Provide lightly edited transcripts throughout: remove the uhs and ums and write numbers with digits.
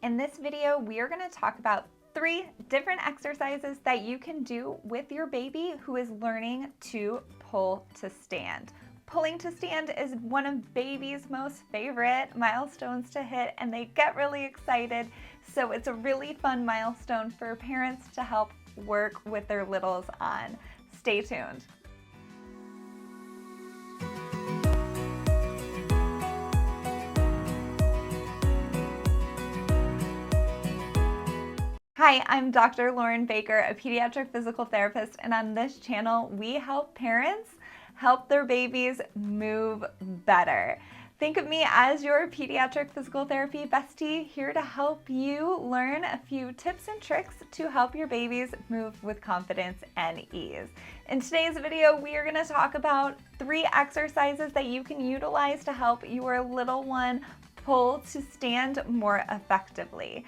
In this video, we are going to talk about 3 different exercises that you can do with your baby who is learning to pull to stand. Pulling to stand is one of baby's most favorite milestones to hit, and they get really excited. So it's a really fun milestone for parents to help work with their littles on. Stay tuned. Hi, I'm Dr. Lauren Baker, a pediatric physical therapist, and on this channel, we help parents help their babies move better. Think of me as your pediatric physical therapy bestie, here to help you learn a few tips and tricks to help your babies move with confidence and ease. In today's video, we are going to talk about 3 exercises that you can utilize to help your little one pull to stand more effectively.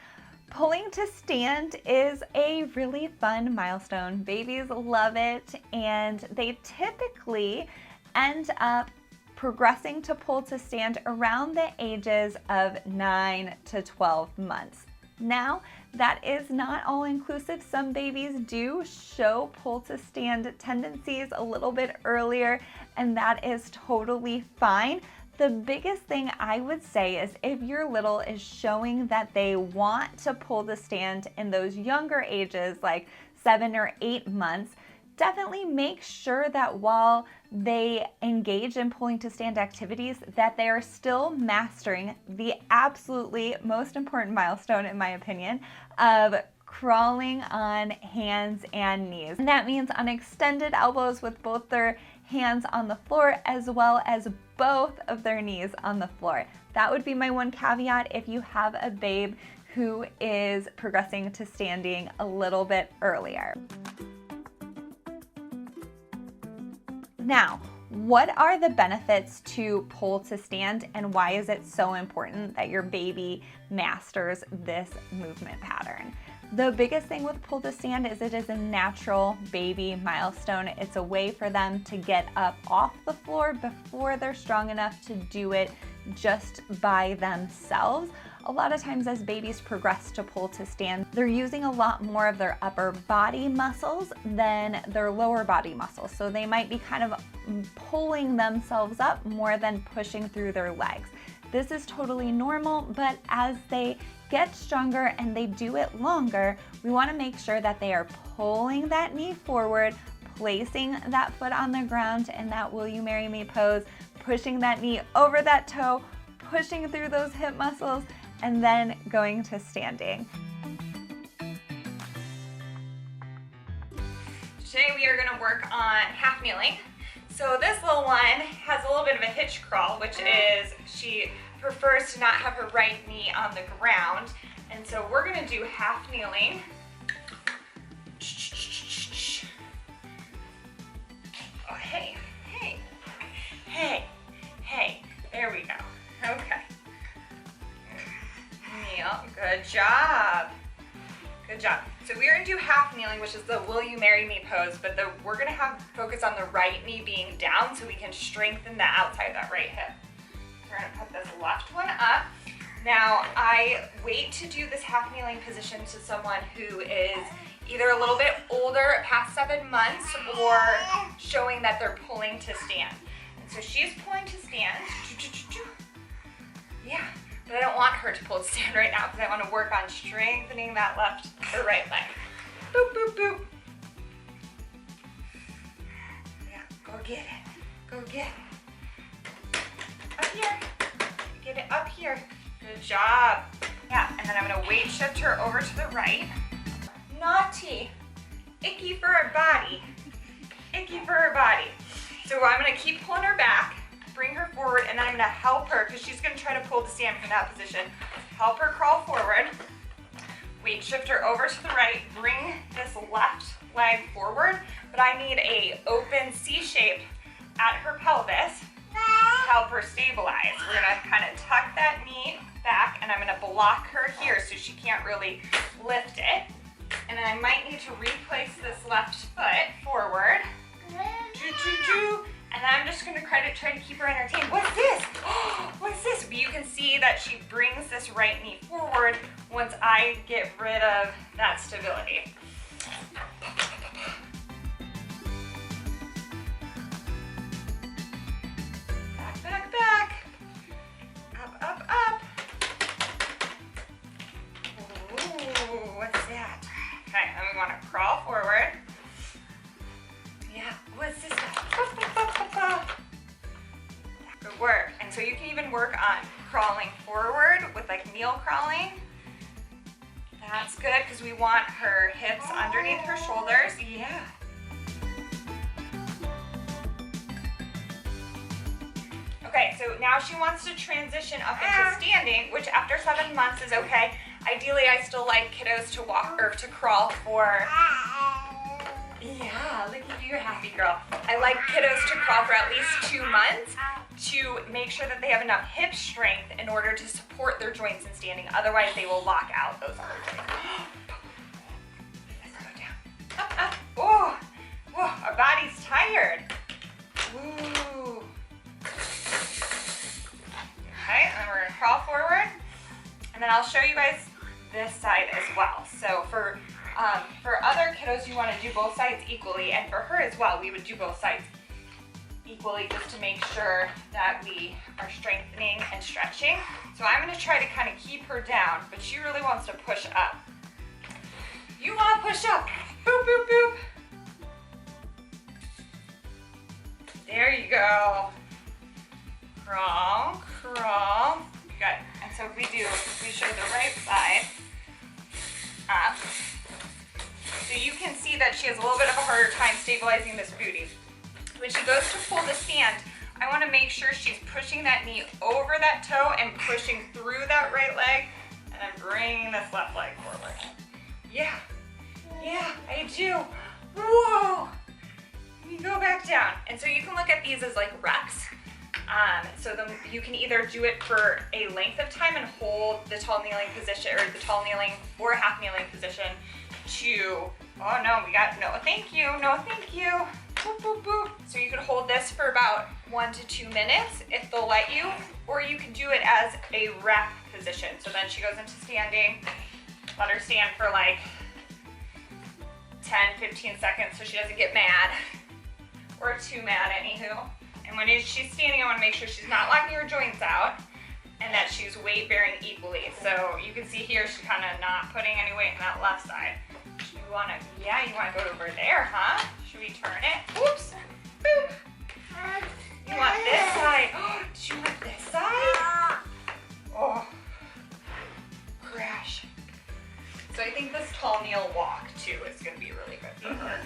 Pulling to stand is a really fun milestone. Babies love it, and they typically end up progressing to pull to stand around the ages of 9 to 12 months. Now, that is not all inclusive. Some babies do show pull to stand tendencies a little bit earlier, and that is totally fine. The biggest thing I would say is if your little is showing that they want to pull to stand in those younger ages, like 7 or 8 months, definitely make sure that while they engage in pulling to stand activities, that they are still mastering the absolutely most important milestone, in my opinion, of crawling on hands and knees. And that means on extended elbows with both their hands on the floor as well as both of their knees on the floor. That would be my one caveat if you have a babe who is progressing to standing a little bit earlier. Now, what are the benefits to pull to stand, and why is it so important that your baby masters this movement pattern? The biggest thing with pull to stand is it is a natural baby milestone. It's a way for them to get up off the floor before they're strong enough to do it just by themselves. A lot of times as babies progress to pull to stand, they're using a lot more of their upper body muscles than their lower body muscles. So they might be kind of pulling themselves up more than pushing through their legs. This is totally normal, but as they get stronger and they do it longer, we want to make sure that they are pulling that knee forward, placing that foot on the ground in that will you marry me pose, pushing that knee over that toe, pushing through those hip muscles, and then going to standing. Today we are going to work on half kneeling. So this little one has a little bit of a hitch crawl, which is she prefers to not have her right knee on the ground. And so we're going to do half kneeling. Oh, hey, hey, hey, hey. There we go. Okay. Kneel. Good job. Good job. So we're going to do half kneeling, which is the will you marry me pose, but we're going to have focus on the right knee being down so we can strengthen the outside of that right hip. We're going to put this left one up. Now, I wait to do this half kneeling position to someone who is either a little bit older, past 7 months, or showing that they're pulling to stand. And so she's pulling to stand. Yeah. But I don't want her to pull to stand right now because I want to work on strengthening that left or right leg. Boop, boop, boop. Yeah, go get it. Go get it. Up here. Get it up here. Good job. Yeah, and then I'm going to weight shift her over to the right. Naughty. Icky for her body. Icky for her body. So I'm going to keep pulling her back. Bring her forward, and then I'm going to help her because she's going to try to pull to stand from that position. Help her crawl forward. Weight shift her over to the right. Bring this left leg forward, but I need a open C shape at her pelvis to help her stabilize. We're going to kind of tuck that knee back, and I'm going to block her here so she can't really lift it. And then I might need to replace this left foot forward. And then I'm just going to try to keep her entertained. What's this? What's this? But you can see that she brings this right knee forward once I get rid of that stability. Back, back, back. Up, up, up. Ooh, what's that? Okay, and we want to crawl forward. Yeah, what's this guy? Good work. And so you can even work on crawling forward with like kneel crawling. That's good because we want her hips underneath her shoulders. Yeah. Okay, so now she wants to transition up into standing, which after 7 months is okay. Ideally, I still like kiddos to walk or to crawl for, yeah, look at you, happy girl. I like kiddos to crawl for at least 2 months to make sure that they have enough hip strength in order to support their joints in standing. Otherwise, they will lock out those other joints. Let's go down. Up, up. Oh, whoa, our body's tired. Woo. Okay, and then we're gonna crawl forward. And then I'll show you guys this side as well. So for other kiddos, you want to do both sides equally, and for her as well, we would do both sides equally just to make sure that we are strengthening and stretching. So I'm going to try to kind of keep her down, but she really wants to push up. You want to push up. Boop, boop, boop. There you go. Crawl, crawl. Good. And so if we show the right side up. So you can see that she has a little bit of a harder time stabilizing this booty. When she goes to pull the stand, I want to make sure she's pushing that knee over that toe and pushing through that right leg, and then bringing this left leg forward. Yeah, yeah, I do. Whoa! You go back down. And so you can look at these as like reps. So you can either do it for a length of time and hold the tall kneeling position, or the tall kneeling or half kneeling position to, oh no, we got, no thank you, no thank you. Boop, boop, boop. So you can hold this for about 1 to 2 minutes if they'll let you, or you can do it as a rep position. So then she goes into standing, let her stand for like 10, 15 seconds so she doesn't get mad, or too mad, anywho. And when she's standing, I want to make sure she's not locking her joints out and that she's weight bearing equally. So you can see here she's kind of not putting any weight in that left side. You want to, yeah, you want to go over there, huh? Should we turn it? Oops. Boop. You want this side. Oh, did you want this side? Oh, crash. So I think this tall kneel walk too is going to be really good for her.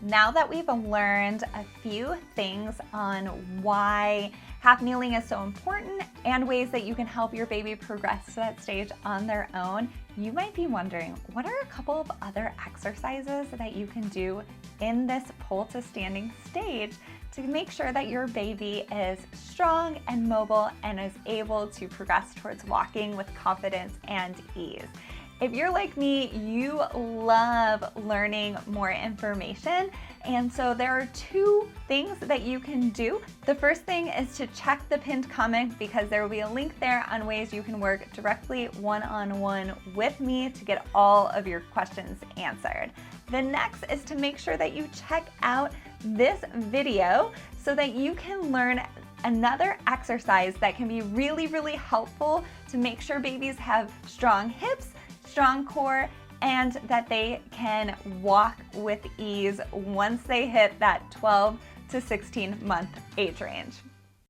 Now that we've learned a few things on why half kneeling is so important and ways that you can help your baby progress to that stage on their own, you might be wondering, what are a couple of other exercises that you can do in this pull to standing stage to make sure that your baby is strong and mobile and is able to progress towards walking with confidence and ease? If you're like me, you love learning more information, and so there are 2 things that you can do. The first thing is to check the pinned comment, because there will be a link there on ways you can work directly one-on-one with me to get all of your questions answered. The next is to make sure that you check out this video so that you can learn another exercise that can be really, really helpful to make sure babies have strong hips, strong core, and that they can walk with ease once they hit that 12 to 16 month age range.